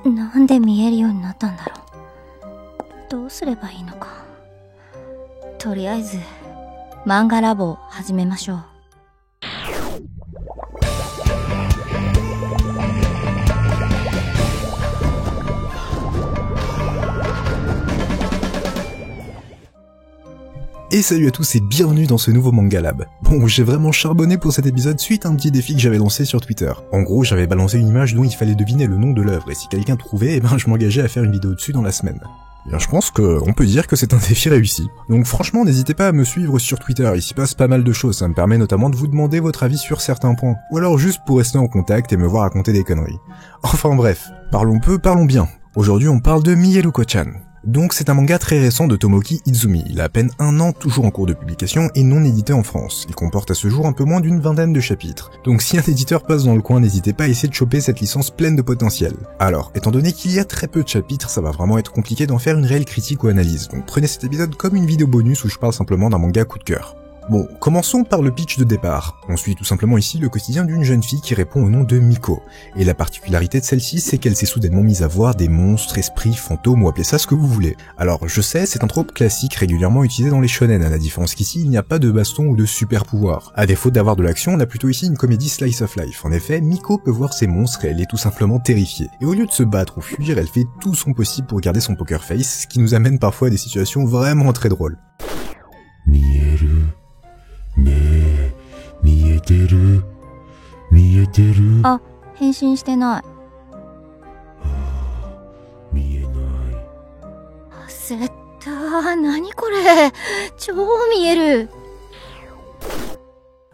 なんで見えるようになったんだろう。どうすればいいのか。とりあえず漫画ラボを始めましょう。Et salut à tous et bienvenue dans ce nouveau Manga Lab. Bon, j'ai vraiment charbonné pour cet épisode suite à un petit défi que j'avais lancé sur Twitter. En gros, j'avais balancé une image dont il fallait deviner le nom de l'œuvre, et si quelqu'un trouvait, je m'engageais à faire une vidéo dessus dans la semaine. Bien, je pense qu'on peut dire que c'est un défi réussi. Donc franchement, n'hésitez pas à me suivre sur Twitter, il s'y passe pas mal de choses, ça me permet notamment de vous demander votre avis sur certains points, ou alors juste pour rester en contact et me voir raconter des conneries. Enfin bref, parlons peu, parlons bien. Aujourd'hui, on parle de Miyeruko-chan. Donc c'est un manga très récent de Tomoki Izumi, il a à peine un an, toujours en cours de publication et non édité en France. Il comporte à ce jour un peu moins d'une vingtaine de chapitres. Donc si un éditeur passe dans le coin, n'hésitez pas à essayer de choper cette licence pleine de potentiel. Alors, étant donné qu'il y a très peu de chapitres, ça va vraiment être compliqué d'en faire une réelle critique ou analyse, donc prenez cet épisode comme une vidéo bonus où je parle simplement d'un manga coup de cœur. Bon, commençons par le pitch de départ. On suit tout simplement ici le quotidien d'une jeune fille qui répond au nom de Miko. Et la particularité de celle-ci, c'est qu'elle s'est soudainement mise à voir des monstres, esprits, fantômes ou appelez ça ce que vous voulez. Alors, je sais, c'est un trope classique régulièrement utilisé dans les shonen, à la différence qu'ici, il n'y a pas de baston ou de super pouvoir. À défaut d'avoir de l'action, on a plutôt ici une comédie slice of life. En effet, Miko peut voir ces monstres et elle est tout simplement terrifiée. Et au lieu de se battre ou fuir, elle fait tout son possible pour garder son poker face, ce qui nous amène parfois à des situations vraiment très drôles. Ah, 返信してない。焦った。何これ。超見える。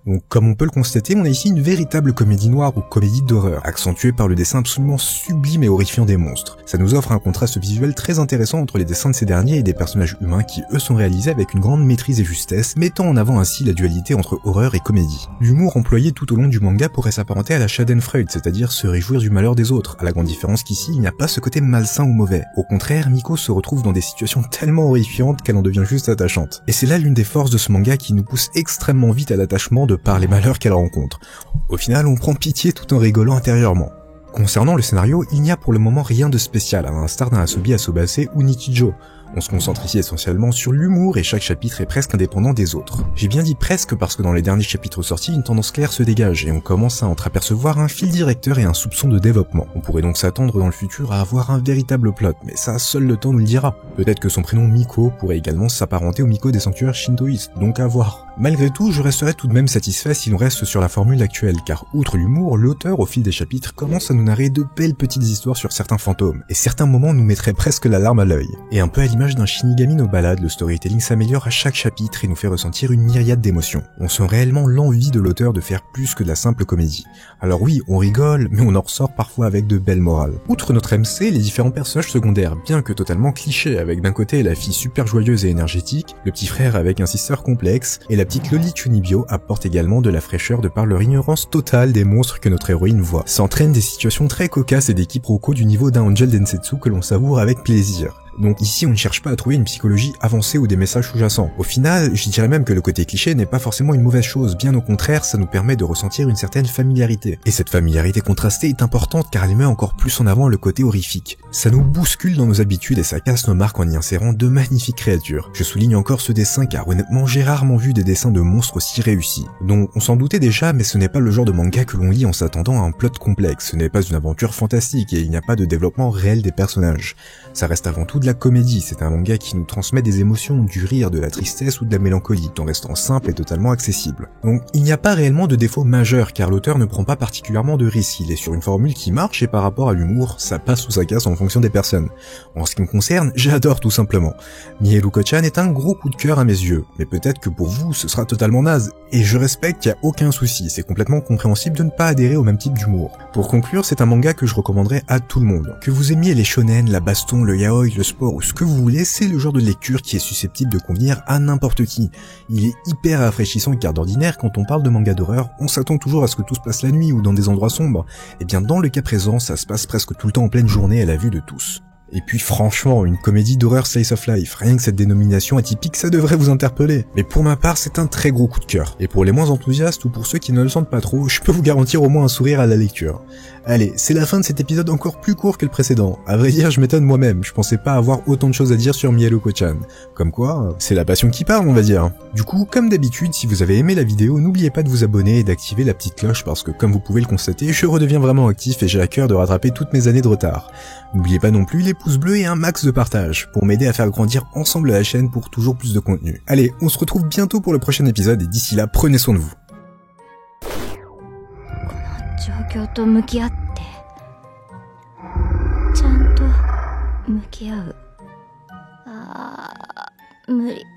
Donc comme on peut le constater, on a ici une véritable comédie noire ou comédie d'horreur, accentuée par le dessin absolument sublime et horrifiant des monstres. Ça nous offre un contraste visuel très intéressant entre les dessins de ces derniers et des personnages humains qui eux sont réalisés avec une grande maîtrise et justesse, mettant en avant ainsi la dualité entre horreur et comédie. L'humour employé tout au long du manga pourrait s'apparenter à la Schadenfreude, c'est-à-dire se réjouir du malheur des autres, à la grande différence qu'ici il n'y a pas ce côté malsain ou mauvais. Au contraire, Miko se retrouve dans des situations tellement horrifiantes qu'elle en devient juste attachante. Et c'est là l'une des forces de ce manga qui nous pousse extrêmement vite à l'attachement de par les malheurs qu'elle rencontre. Au final, on prend pitié tout en rigolant intérieurement. Concernant le scénario, il n'y a pour le moment rien de spécial, à l'instar d'un Asobi Asobase ou Nichijou. On se concentre ici essentiellement sur l'humour et chaque chapitre est presque indépendant des autres. J'ai bien dit presque parce que dans les derniers chapitres sortis, une tendance claire se dégage et on commence à entreapercevoir un fil directeur et un soupçon de développement. On pourrait donc s'attendre dans le futur à avoir un véritable plot, mais ça seul le temps nous le dira. Peut-être que son prénom Miko pourrait également s'apparenter au Miko des sanctuaires shintoïstes, donc à voir. Malgré tout, je resterai tout de même satisfait si l'on reste sur la formule actuelle, car outre l'humour, l'auteur au fil des chapitres commence à nous narrer de belles petites histoires sur certains fantômes, et certains moments nous mettraient presque la larme à l'œil. Et un peu à l'image d'un Shinigami no Ballad, le storytelling s'améliore à chaque chapitre et nous fait ressentir une myriade d'émotions. On sent réellement l'envie de l'auteur de faire plus que de la simple comédie. Alors oui, on rigole, mais on en ressort parfois avec de belles morales. Outre notre MC, les différents personnages secondaires, bien que totalement clichés, avec d'un côté la fille super joyeuse et énergétique, le petit frère avec un sister complexe, et la petite Loli Chunibyo apporte également de la fraîcheur de par leur ignorance totale des monstres que notre héroïne voit. S'entraînent des situations très cocasses et des quiproquos du niveau d'un Angel Densetsu que l'on savoure avec plaisir. Donc ici on ne cherche pas à trouver une psychologie avancée ou des messages sous-jacents. Au final, je dirais même que le côté cliché n'est pas forcément une mauvaise chose, bien au contraire, ça nous permet de ressentir une certaine familiarité. Et cette familiarité contrastée est importante car elle met encore plus en avant le côté horrifique. Ça nous bouscule dans nos habitudes et ça casse nos marques en y insérant de magnifiques créatures. Je souligne encore ce dessin car honnêtement j'ai rarement vu des dessins de monstres aussi réussis. Donc on s'en doutait déjà, mais ce n'est pas le genre de manga que l'on lit en s'attendant à un plot complexe, ce n'est pas une aventure fantastique et il n'y a pas de développement réel des personnages. Ça reste avant tout de la comédie, c'est un manga qui nous transmet des émotions, du rire, de la tristesse ou de la mélancolie, tout en restant simple et totalement accessible. Donc il n'y a pas réellement de défaut majeur car l'auteur ne prend pas particulièrement de risques, il est sur une formule qui marche et par rapport à l'humour, ça passe ou ça casse en fonction des personnes. En ce qui me concerne, j'adore tout simplement. Miyeruko-chan est un gros coup de cœur à mes yeux, mais peut-être que pour vous ce sera totalement naze, et je respecte, y a aucun souci, c'est complètement compréhensible de ne pas adhérer au même type d'humour. Pour conclure, c'est un manga que je recommanderais à tout le monde. Que vous aimiez les shonen, la baston, le yaoi, le sport ou ce que vous voulez, c'est le genre de lecture qui est susceptible de convenir à n'importe qui. Il est hyper rafraîchissant car d'ordinaire, quand on parle de manga d'horreur, on s'attend toujours à ce que tout se passe la nuit ou dans des endroits sombres. Et bien dans le cas présent, ça se passe presque tout le temps en pleine journée à la vue de tous. Et puis franchement, une comédie d'horreur slice of life, rien que cette dénomination atypique, ça devrait vous interpeller. Mais pour ma part, c'est un très gros coup de cœur. Et pour les moins enthousiastes ou pour ceux qui ne le sentent pas trop, je peux vous garantir au moins un sourire à la lecture. Allez, c'est la fin de cet épisode encore plus court que le précédent. À vrai dire, je m'étonne moi-même, je pensais pas avoir autant de choses à dire sur Mielo-ko-chan. Comme quoi, c'est la passion qui parle, on va dire. Du coup, comme d'habitude, si vous avez aimé la vidéo, n'oubliez pas de vous abonner et d'activer la petite cloche parce que, comme vous pouvez le constater, je redeviens vraiment actif et j'ai à cœur de rattraper toutes mes années de retard. N'oubliez pas non plus les pouces bleus et un max de partage, pour m'aider à faire grandir ensemble la chaîne pour toujours plus de contenu. Allez, on se retrouve bientôt pour le prochain épisode et d'ici là, prenez soin de vous. 状況と向き合ってちゃんと向き合う。無理。